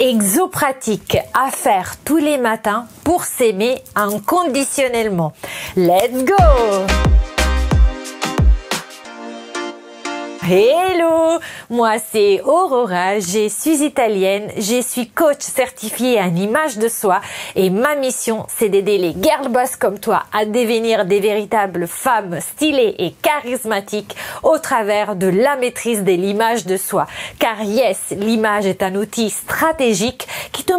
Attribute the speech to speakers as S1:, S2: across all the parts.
S1: exopratique à faire tous les matins pour s'aimer inconditionnellement. Let's go! Hello, moi c'est Aurora, je suis italienne, je suis coach certifiée en image de soi et ma mission c'est d'aider les girl boss comme toi à devenir des véritables femmes stylées et charismatiques au travers de la maîtrise de l'image de soi. Car yes, l'image est un outil stratégique qui te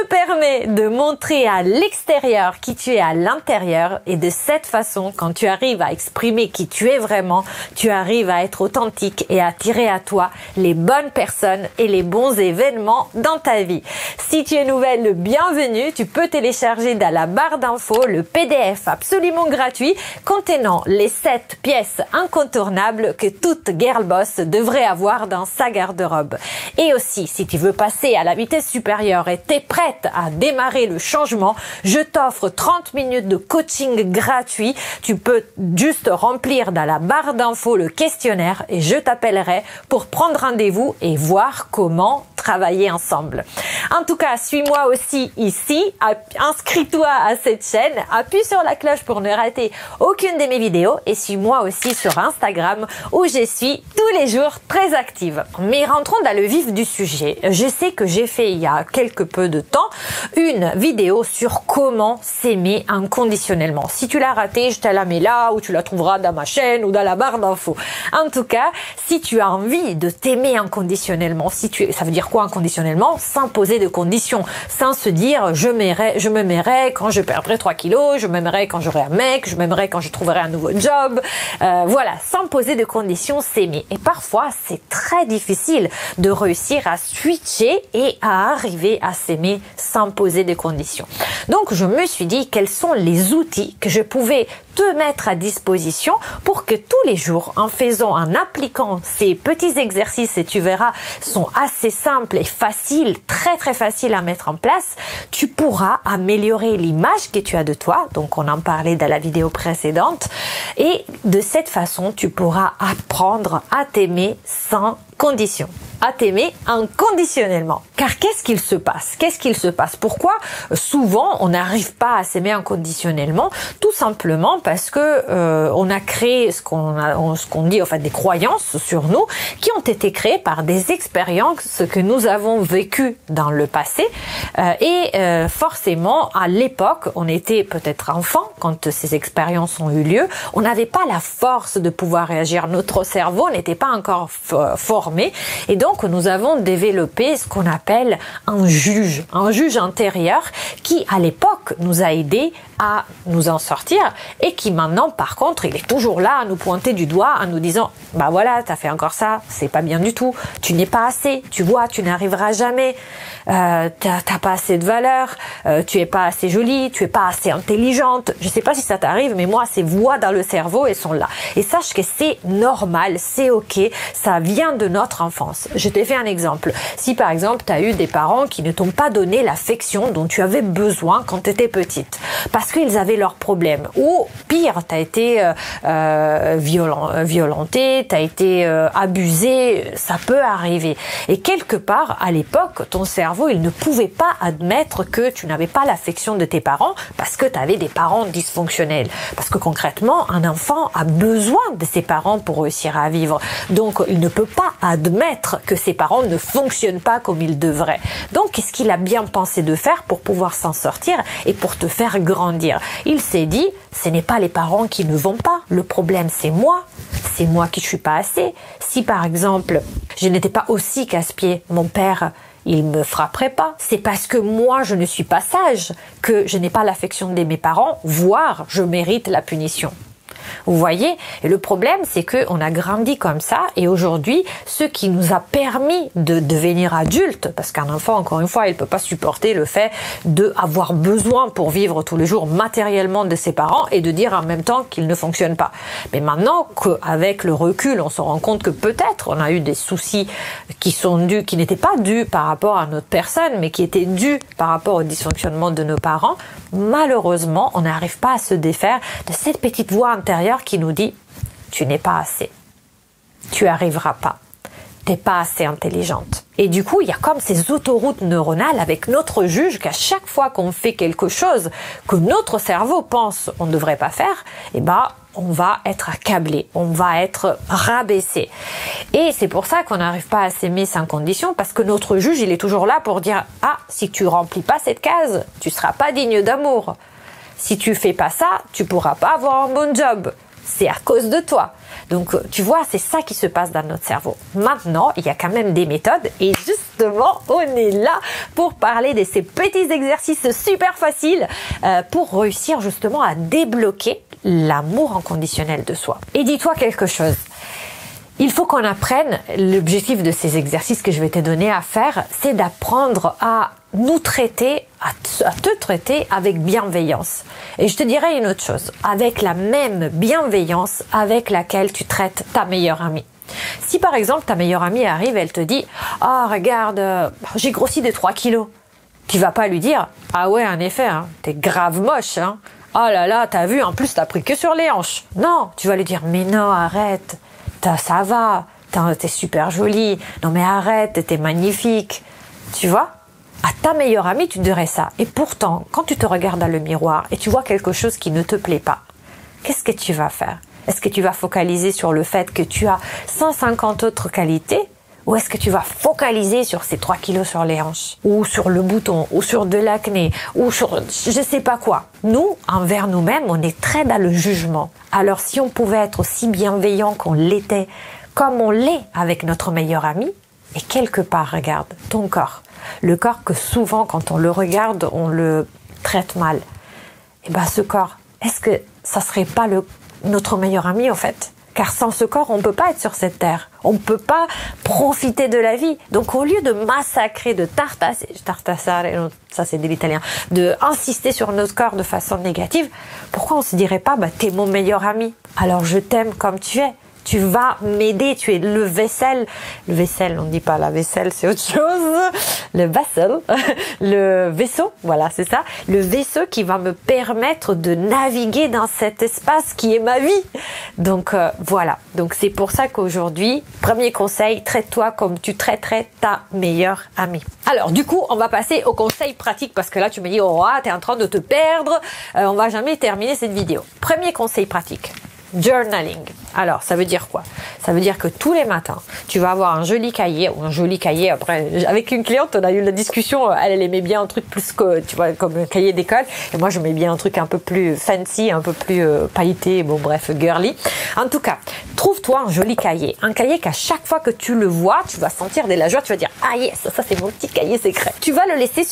S1: permet de montrer à l'extérieur qui tu es à l'intérieur et de cette façon, quand tu arrives à exprimer qui tu es vraiment, tu arrives à être authentique et à attirer à toi les bonnes personnes et les bons événements dans ta vie. Si tu es nouvelle, bienvenue. Tu peux télécharger dans la barre d'infos le PDF absolument gratuit contenant les 7 pièces incontournables que toute girl boss devrait avoir dans sa garde-robe. Et aussi, si tu veux passer à la vitesse supérieure et t'es prête à démarrer le changement, je t'offre 30 minutes de coaching gratuit. Tu peux juste remplir dans la barre d'infos le questionnaire et je t'appellerai pour prendre rendez-vous et voir comment travailler ensemble. En tout cas, suis-moi aussi ici, inscris-toi à cette chaîne, appuie sur la cloche pour ne rater aucune de mes vidéos et suis-moi aussi sur Instagram où je suis tous les jours très active. Mais rentrons dans le vif du sujet. Je sais que j'ai fait il y a quelque peu de temps une vidéo sur comment s'aimer inconditionnellement. Si tu l'as raté, je te la mets là ou tu la trouveras dans ma chaîne ou dans la barre d'infos. En tout cas, si tu as envie de t'aimer inconditionnellement, ça veut dire quoi inconditionnellement? Sans poser de conditions, sans se dire je me m'aimerai quand je perdrai 3 kilos, je m'aimerai quand j'aurai un mec, je m'aimerai quand je trouverai un nouveau job. Voilà, sans poser de conditions, s'aimer. Et parfois, c'est très difficile de réussir à switcher et à arriver à s'aimer sans poser de conditions. Donc, je me suis dit quels sont les outils que je pouvais te mettre à disposition pour que tous les jours, en appliquant ces petits exercices, et tu verras, sont assez simples et faciles, très très faciles à mettre en place, tu pourras améliorer l'image que tu as de toi. Donc, on en parlait dans la vidéo précédente. Et de cette façon, tu pourras apprendre à t'aimer sans condition, à t'aimer inconditionnellement. Car qu'est-ce qu'il se passe? Pourquoi souvent on n'arrive pas à s'aimer inconditionnellement? Tout simplement parce que on a créé ce qu'on dit, enfin des croyances sur nous qui ont été créées par des expériences que nous avons vécues dans le passé et forcément à l'époque on était peut-être enfant quand ces expériences ont eu lieu, on n'avait pas la force de pouvoir réagir, notre cerveau n'était pas encore formé et donc nous avons développé ce qu'on appelle un juge intérieur qui à l'époque nous a aidés à nous en sortir et qui maintenant par contre il est toujours là à nous pointer du doigt en nous disant bah voilà t'as fait encore ça, c'est pas bien du tout, tu n'es pas assez, tu vois tu n'arriveras jamais, t'as pas assez de valeur, tu es pas assez jolie, tu es pas assez intelligente. Je sais pas si ça t'arrive mais moi ces voix dans le cerveau elles sont là et sache que c'est normal, c'est ok, ça vient de notre enfance. Je t'ai fait un exemple. Si par exemple tu as eu des parents qui ne t'ont pas donné l'affection dont tu avais besoin quand tu étais petite parce qu'ils avaient leurs problèmes ou pire, tu as été violentée, tu as été abusée, ça peut arriver. Et quelque part à l'époque, ton cerveau, il ne pouvait pas admettre que tu n'avais pas l'affection de tes parents parce que tu avais des parents dysfonctionnels. Parce que concrètement, un enfant a besoin de ses parents pour réussir à vivre. Donc, il ne peut pas admettre que ses parents ne fonctionnent pas comme ils devraient. Donc, qu'est-ce qu'il a bien pensé de faire pour pouvoir s'en sortir et pour te faire grandir? Il s'est dit, ce n'est pas les parents qui ne vont pas. Le problème, c'est moi qui ne suis pas assez. Si, par exemple, je n'étais pas aussi casse-pied, mon père, il me frapperait pas. C'est parce que moi, je ne suis pas sage que je n'ai pas l'affection de mes parents, voire je mérite la punition. Vous voyez? Et le problème, c'est qu'on a grandi comme ça et aujourd'hui, ce qui nous a permis de devenir adulte, parce qu'un enfant, encore une fois, il peut pas supporter le fait d'avoir besoin pour vivre tous les jours matériellement de ses parents et de dire en même temps qu'ils ne fonctionnent pas. Mais maintenant qu'avec le recul, on se rend compte que peut-être on a eu des soucis qui n'étaient pas dus par rapport à notre personne, mais qui étaient dus par rapport au dysfonctionnement de nos parents, malheureusement, on n'arrive pas à se défaire de cette petite voix intérieure qui nous dit « tu n'es pas assez, tu arriveras pas, t'es pas assez intelligente, Et du coup, il y a comme ces autoroutes neuronales avec notre juge qu'à chaque fois qu'on fait quelque chose que notre cerveau pense on ne devrait pas faire, eh ben, on va être accablé, on va être rabaissé. Et c'est pour ça qu'on n'arrive pas à s'aimer sans condition, parce que notre juge, il est toujours là pour dire « Ah, si tu remplis pas cette case, tu seras pas digne d'amour. Si tu fais pas ça, tu pourras pas avoir un bon job. C'est à cause de toi. » Donc, tu vois, c'est ça qui se passe dans notre cerveau. Maintenant, il y a quand même des méthodes et justement, on est là pour parler de ces petits exercices super faciles pour réussir justement à débloquer l'amour inconditionnel de soi. Et dis-toi quelque chose. Il faut qu'on apprenne, l'objectif de ces exercices que je vais te donner à faire, c'est d'apprendre à nous traiter, à te traiter avec bienveillance. Et je te dirais une autre chose, avec la même bienveillance avec laquelle tu traites ta meilleure amie. Si par exemple ta meilleure amie arrive et elle te dit « Ah, regarde, j'ai grossi de 3 kilos », tu vas pas lui dire « Ah ouais, en effet, hein, t'es grave moche, hein. Oh là là, t'as vu, en plus t'as pris que sur les hanches. » Non, tu vas lui dire « Mais non, arrête. Ça va, t'es super jolie, non mais arrête, t'es magnifique. » Tu vois, à ta meilleure amie, tu dirais ça. Et pourtant, quand tu te regardes dans le miroir et tu vois quelque chose qui ne te plaît pas, qu'est-ce que tu vas faire? Est-ce que tu vas focaliser sur le fait que tu as 150 autres qualités? Ou est-ce que tu vas focaliser sur ces 3 kilos sur les hanches? Ou sur le bouton? Ou sur de l'acné? Ou sur je sais pas quoi? Nous, envers nous-mêmes, on est très dans le jugement. Alors si on pouvait être aussi bienveillant qu'on l'était, comme on l'est avec notre meilleur ami, et quelque part, regarde, ton corps. Le corps que souvent, quand on le regarde, on le traite mal. Et ben ce corps, est-ce que ça serait pas notre meilleur ami en fait? Car sans ce corps, on ne peut pas être sur cette terre. On ne peut pas profiter de la vie. Donc, au lieu de massacrer, de tartassare, ça c'est de l'italien, de insister sur notre corps de façon négative, pourquoi on se dirait pas, t'es mon meilleur ami. Alors, je t'aime comme tu es. Tu vas m'aider, tu es le vaisselle. Le vaisselle, on ne dit pas la vaisselle, c'est autre chose. Le vessel, le vaisseau, voilà, c'est ça. Le vaisseau qui va me permettre de naviguer dans cet espace qui est ma vie. Donc voilà, donc c'est pour ça qu'aujourd'hui, premier conseil, traite-toi comme tu traiterais ta meilleure amie. Alors du coup, on va passer au conseil pratique parce que là, tu me dis, oh, t'es en train de te perdre, on va jamais terminer cette vidéo. Premier conseil pratique. Journaling. Alors, ça veut dire quoi? Ça veut dire que tous les matins, tu vas avoir un joli cahier, ou un joli cahier, après, avec une cliente, on a eu la discussion, elle aimait bien un truc plus que, tu vois, comme un cahier d'école, et moi, j'aimais bien un truc un peu plus fancy, un peu plus pailleté, bon, bref, girly. En tout cas, trouve-toi un joli cahier. Un cahier qu'à chaque fois que tu le vois, tu vas sentir de la joie, tu vas dire, ah yes, ça c'est mon petit cahier secret. Tu vas le laisser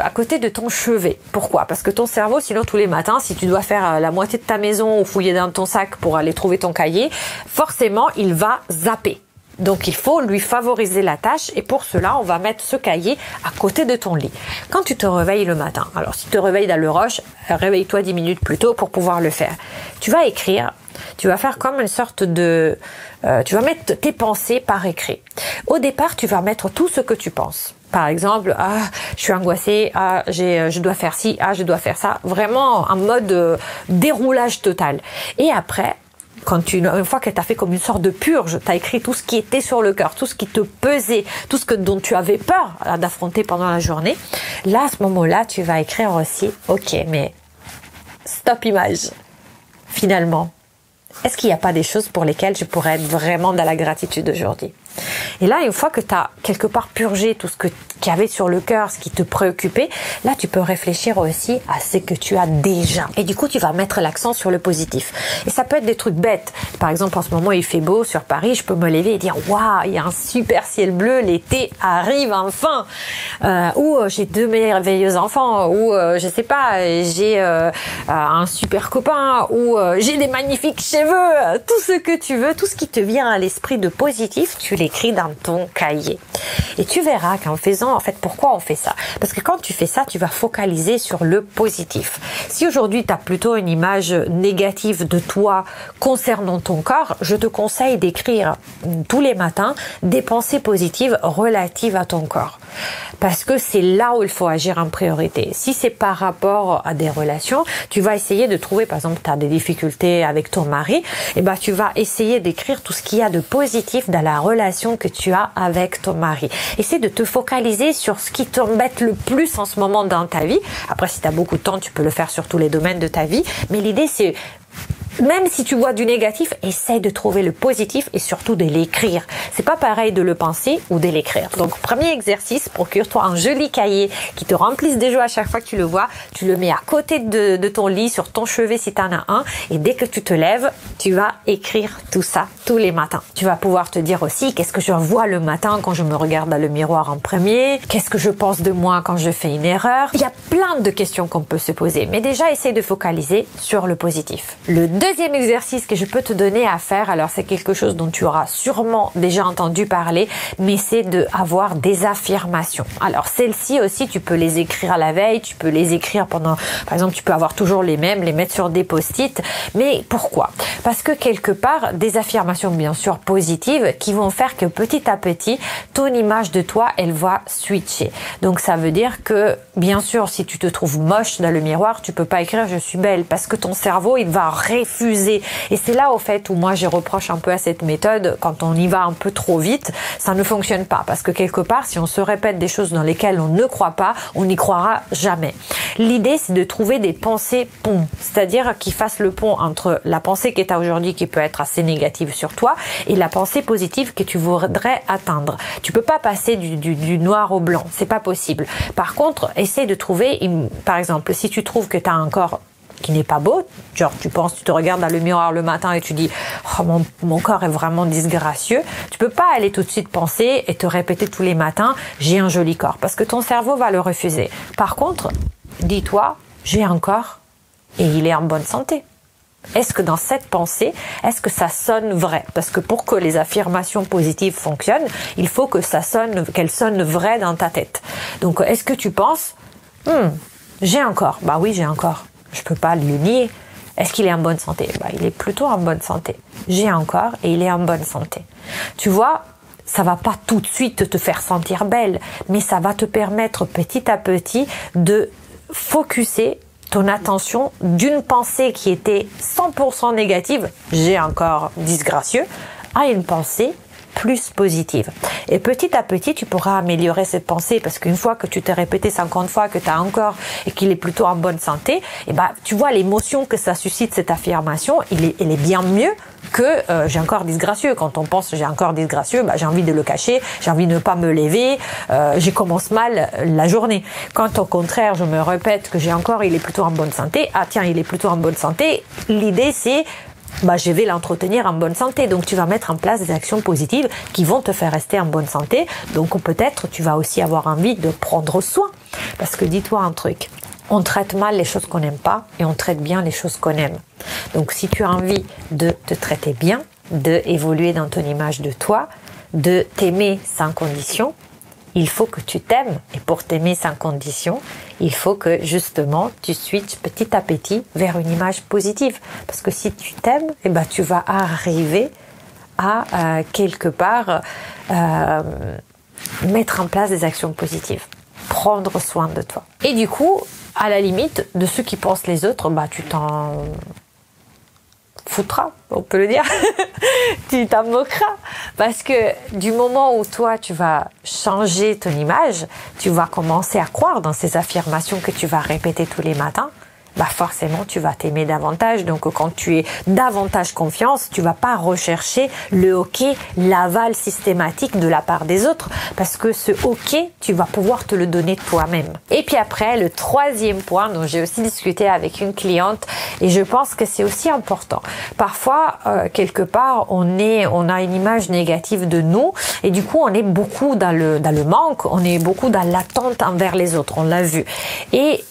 S1: à côté de ton chevet. Pourquoi? Parce que ton cerveau, sinon, tous les matins, si tu dois faire la moitié de ta maison ou fouiller dans ton sac pour aller trouver ton cahier, forcément, il va zapper. Donc, il faut lui favoriser la tâche et pour cela, on va mettre ce cahier à côté de ton lit. Quand tu te réveilles le matin, alors si tu te réveilles dans le rush, réveille-toi 10 minutes plus tôt pour pouvoir le faire. Tu vas écrire, tu vas faire comme une sorte de... tu vas mettre tes pensées par écrit. Au départ, tu vas mettre tout ce que tu penses. Par exemple, ah, je suis angoissée, ah, je dois faire ci, ah, je dois faire ça. Vraiment en mode déroulage total. Et après, une fois que tu as fait comme une sorte de purge, tu as écrit tout ce qui était sur le cœur, tout ce qui te pesait, tout ce dont tu avais peur d'affronter pendant la journée. Là, à ce moment-là, tu vas écrire aussi, ok, mais stop image. Finalement, est-ce qu'il n'y a pas des choses pour lesquelles je pourrais être vraiment dans la gratitude aujourd'hui? Et là, une fois que tu as quelque part purgé tout ce qu'il y avait sur le cœur, ce qui te préoccupait, là, tu peux réfléchir aussi à ce que tu as déjà. Et du coup, tu vas mettre l'accent sur le positif. Et ça peut être des trucs bêtes. Par exemple, en ce moment, il fait beau sur Paris, je peux me lever et dire « Waouh, il y a un super ciel bleu, l'été arrive enfin !» Ou j'ai 2 merveilleux enfants, ou je sais pas, j'ai un super copain, ou j'ai des magnifiques cheveux. Tout ce que tu veux, tout ce qui te vient à l'esprit de positif, tu l'écris dans ton cahier. Et tu verras qu'en faisant, en fait, pourquoi on fait ça? Parce que quand tu fais ça, tu vas focaliser sur le positif. Si aujourd'hui, tu as plutôt une image négative de toi concernant ton corps, je te conseille d'écrire tous les matins des pensées positives relatives à ton corps. Parce que c'est là où il faut agir en priorité. Si c'est par rapport à des relations, tu vas essayer de trouver, par exemple, tu as des difficultés avec ton mari, et ben tu vas essayer d'écrire tout ce qu'il y a de positif dans la relation que tu as avec ton mari. Essaie de te focaliser sur ce qui t'embête le plus en ce moment dans ta vie. Après, si tu as beaucoup de temps, tu peux le faire sur tous les domaines de ta vie. Mais l'idée, c'est, même si tu vois du négatif, essaye de trouver le positif et surtout de l'écrire. C'est pas pareil de le penser ou de l'écrire. Donc, premier exercice, procure-toi un joli cahier qui te remplisse des joies à chaque fois que tu le vois. Tu le mets à côté de ton lit, sur ton chevet si tu en as un. Et dès que tu te lèves, tu vas écrire tout ça tous les matins. Tu vas pouvoir te dire aussi qu'est-ce que je vois le matin quand je me regarde dans le miroir en premier. Qu'est-ce que je pense de moi quand je fais une erreur. Il y a plein de questions qu'on peut se poser. Mais déjà, essaye de focaliser sur le positif. Le deuxième exercice que je peux te donner à faire, alors c'est quelque chose dont tu auras sûrement déjà entendu parler, mais c'est d'avoir des affirmations. Alors celles-ci aussi, tu peux les écrire à la veille, tu peux les écrire pendant, par exemple, tu peux avoir toujours les mêmes, les mettre sur des post-it. Mais pourquoi? Parce que quelque part, des affirmations bien sûr positives qui vont faire que petit à petit, ton image de toi, elle va switcher. Donc ça veut dire que, bien sûr, si tu te trouves moche dans le miroir, tu peux pas écrire je suis belle parce que ton cerveau, il va refuser. Et c'est là au fait où moi je reproche un peu à cette méthode, quand on y va un peu trop vite, ça ne fonctionne pas. Parce que quelque part, si on se répète des choses dans lesquelles on ne croit pas, on n'y croira jamais. L'idée, c'est de trouver des pensées ponts, c'est-à-dire qui fassent le pont entre la pensée que tu as aujourd'hui, qui peut être assez négative sur toi, et la pensée positive que tu voudrais atteindre. Tu peux pas passer du noir au blanc, c'est pas possible. Par contre, essaie de trouver, par exemple, si tu trouves que tu as un corps qui n'est pas beau, genre tu te regardes dans le miroir le matin et tu dis oh, mon corps est vraiment disgracieux, tu peux pas aller tout de suite penser et te répéter tous les matins j'ai un joli corps, parce que ton cerveau va le refuser. Par contre, dis-toi j'ai un corps et il est en bonne santé. Est-ce que dans cette pensée, est-ce que ça sonne vrai? Parce que pour que les affirmations positives fonctionnent, il faut que qu'elles sonnent vraies dans ta tête. Donc est-ce que tu penses j'ai un corps? Bah oui, j'ai un corps. Je peux pas le nier. Est-ce qu'il est en bonne santé? Bah, il est plutôt en bonne santé. J'ai un corps et il est en bonne santé. Tu vois, ça va pas tout de suite te faire sentir belle, mais ça va te permettre petit à petit de focuser ton attention d'une pensée qui était 100% négative, j'ai un corps disgracieux, à une pensée plus positive. Et petit à petit, tu pourras améliorer cette pensée, parce qu'une fois que tu t'es répété 50 fois que tu as un corps et qu'il est plutôt en bonne santé, et ben, tu vois l'émotion que ça suscite, cette affirmation, elle est bien mieux que j'ai un corps disgracieux. Quand on pense j'ai un corps disgracieux, bah, j'ai envie de le cacher, j'ai envie de ne pas me lever, je commence mal la journée. Quand au contraire, je me répète que j'ai un corps, il est plutôt en bonne santé, ah tiens, il est plutôt en bonne santé, l'idée c'est je vais l'entretenir en bonne santé. Donc, tu vas mettre en place des actions positives qui vont te faire rester en bonne santé. Donc, peut-être, tu vas aussi avoir envie de prendre soin. Parce que dis-toi un truc. On traite mal les choses qu'on n'aime pas et on traite bien les choses qu'on aime. Donc, si tu as envie de te traiter bien, de évoluer dans ton image de toi, de t'aimer sans condition, il faut que tu t'aimes. Et pour t'aimer sans condition, il faut que justement tu switches petit à petit vers une image positive. Parce que si tu t'aimes, tu vas arriver à quelque part mettre en place des actions positives. Prendre soin de toi. Et du coup, à la limite, de ceux qui pensent les autres, tu t'en foutras, on peut le dire. Tu t'en moqueras. Parce que du moment où toi, tu vas changer ton image, tu vas commencer à croire dans ces affirmations que tu vas répéter tous les matins, forcément, tu vas t'aimer davantage. Donc, quand tu es davantage confiance, tu vas pas rechercher le OK, l'aval systématique de la part des autres. Parce que ce OK, tu vas pouvoir te le donner toi-même. Et puis après, le troisième point dont j'ai aussi discuté avec une cliente, et je pense que c'est aussi important. Parfois, quelque part, on a une image négative de nous, et du coup, on est beaucoup dans le manque, on est beaucoup dans l'attente envers les autres, on l'a vu. Et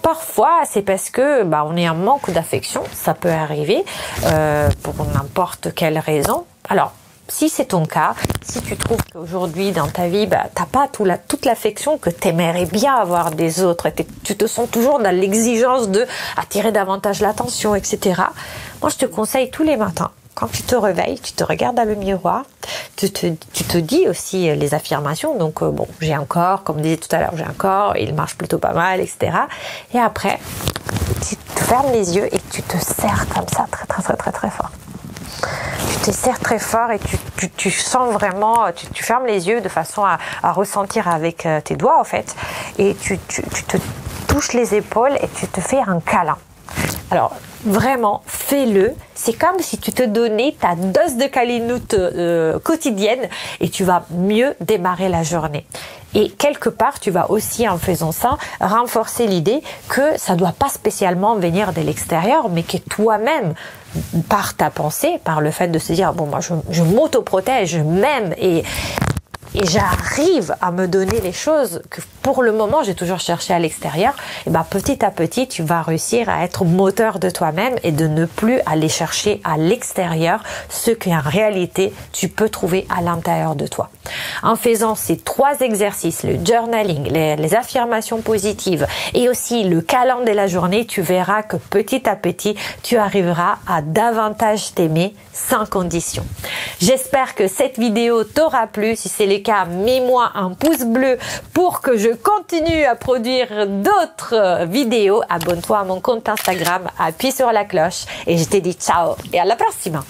S1: parfois, c'est parce que on est en manque d'affection, ça peut arriver pour n'importe quelle raison. Alors, si c'est ton cas, si tu trouves qu'aujourd'hui dans ta vie, t'as pas toute l'affection que t'aimerais bien avoir des autres, et tu te sens toujours dans l'exigence de attirer davantage l'attention, etc. Moi, je te conseille tous les matins quand tu te réveilles, tu te regardes dans le miroir, tu te dis aussi les affirmations. Donc, bon, j'ai un corps, comme on disait tout à l'heure, j'ai un corps, il marche plutôt pas mal, etc. Et après, tu te fermes les yeux et tu te serres comme ça, très, très, très, très, très fort. Tu te serres très fort et tu sens vraiment, tu fermes les yeux de façon à ressentir avec tes doigts, en fait. Et tu te touches les épaules et tu te fais un câlin. Alors, vraiment, fais-le. C'est comme si tu te donnais ta dose de câlinoute quotidienne et tu vas mieux démarrer la journée. Et quelque part, tu vas aussi, en faisant ça, renforcer l'idée que ça ne doit pas spécialement venir de l'extérieur, mais que toi-même, par ta pensée, par le fait de se dire, bon, moi, je m'auto-protège, je m'aime et j'arrive à me donner les choses que pour le moment j'ai toujours cherché à l'extérieur, et ben petit à petit tu vas réussir à être moteur de toi-même et de ne plus aller chercher à l'extérieur ce qu'en réalité tu peux trouver à l'intérieur de toi. En faisant ces 3 exercices, le journaling, les affirmations positives et aussi le câlin de la journée, tu verras que petit à petit tu arriveras à davantage t'aimer sans condition. J'espère que cette vidéo t'aura plu. Si c'est le cas, mets-moi un pouce bleu pour que je continue à produire d'autres vidéos. Abonne-toi à mon compte Instagram, appuie sur la cloche et je te dis ciao et à la prochaine.